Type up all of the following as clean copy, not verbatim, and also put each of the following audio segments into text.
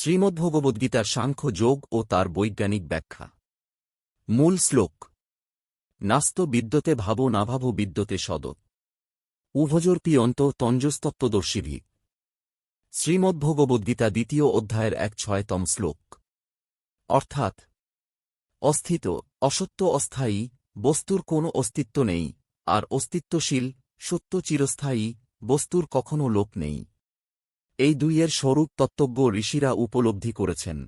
শ্রীমদ্ভগবদ্গীতার সাংখ্য যোগ ও তার বৈজ্ঞানিক ব্যাখ্যা। মূল শ্লোক: নাস্তো বিদ্যতে ভাবো না ভাবো বিদ্যতে সদ উভযোর্পিয়ন্ত তঞ্জস্তত্ত্বদর্শিভি। শ্রীমদ্ভগবদ্গীতা 2য় অধ্যায়ের 1-6তম শ্লোক। অর্থাৎ, অস্থিত, অসত্য, অস্থায়ী বস্তুর কোনো অস্তিত্ব নেই, আর অস্তিত্বশীল, সত্য, চিরস্থায়ী বস্তুর কখনো লোপ নেই। এই দুইয়ের স্বরূপ তত্ত্বজ্ঞ ঋষিরা উপলব্ধি করেছেন।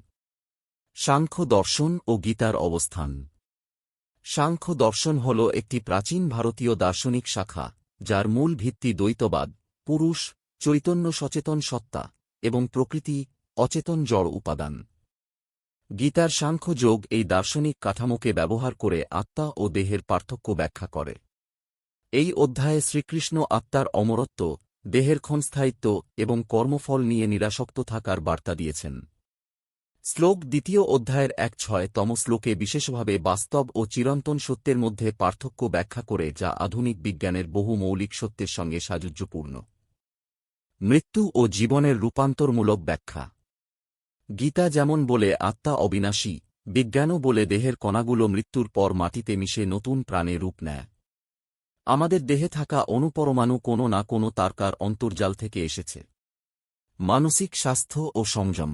সাংখ্য দর্শন ও গীতার অবস্থান। সাংখ্য দর্শন হল একটি প্রাচীন ভারতীয় দার্শনিক শাখা, যার মূল ভিত্তি দ্বৈতবাদ, পুরুষ, চৈতন্য, সচেতন সত্তা এবং প্রকৃতি, অচেতন জড় উপাদান। গীতার সাংখ্য যোগ এই দার্শনিক কাঠামোকে ব্যবহার করে আত্মা ও দেহের পার্থক্য ব্যাখ্যা করে। এই অধ্যায়ে শ্রীকৃষ্ণ আত্মার অমরত্ব, দেহের ক্ষণস্থায়িত্ব এবং কর্মফল নিয়ে নিরাসক্ত থাকার বার্তা দিয়েছেন। শ্লোক 2য় অধ্যায়ের 1-6তম শ্লোকে বিশেষভাবে বাস্তব ও চিরন্তন সত্যের মধ্যে পার্থক্য ব্যাখ্যা করে, যা আধুনিক বিজ্ঞানের বহু মৌলিক সত্যের সঙ্গে সাযুজ্যপূর্ণ। মৃত্যু ও জীবনের রূপান্তরমূলক ব্যাখ্যা। গীতা যেমন বলে আত্মা অবিনাশী, বিজ্ঞানও বলে দেহের কণাগুলো মৃত্যুর পর মাটিতে মিশে নতুন প্রাণে রূপ নেয়। আমাদের দেহে থাকা অণুপরমাণু কোনো না কোনো তারকার অন্তর্জাল থেকে এসেছে। মানসিক স্বাস্থ্য ও সংযম।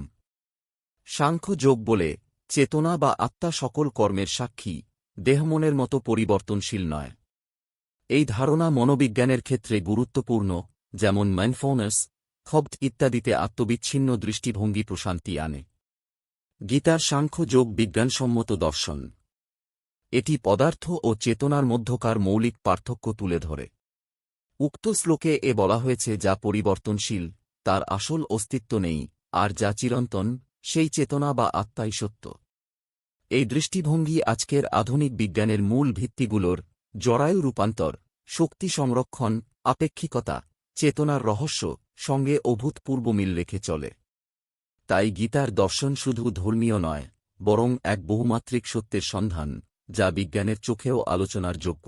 সাংখ্য যোগ বলে, চেতনা বা আত্মা সকল কর্মের সাক্ষী, দেহমনের মতো পরিবর্তনশীল নয়। এই ধারণা মনোবিজ্ঞানের ক্ষেত্রে গুরুত্বপূর্ণ, যেমন মাইন্ডফুলনেস, খব্দ ইত্যাদিতে আত্মবিচ্ছিন্ন দৃষ্টিভঙ্গি প্রশান্তি আনে। গীতার সাংখ্য যোগ বিজ্ঞানসম্মত দর্শন। এটি পদার্থ ও চেতনার মধ্যকার মৌলিক পার্থক্য তুলে ধরে। উক্ত শ্লোকে বলা হয়েছে, যা পরিবর্তনশীল তার আসল অস্তিত্ব নেই, আর যা চিরন্তন সেই চেতনা বা আত্মাই সত্য। এই দৃষ্টিভঙ্গি আজকের আধুনিক বিজ্ঞানের মূল ভিত্তিগুলোর জরায়ু রূপান্তর, শক্তি সংরক্ষণ, আপেক্ষিকতা, চেতনার রহস্য সঙ্গে অভূতপূর্ব মিল রেখে চলে। তাই গীতার দর্শন শুধু ধর্মীয় নয়, বরং এক বহুমাত্রিক সত্যের সন্ধান, যা বিজ্ঞানের চোখেও আলোচনার যোগ্য।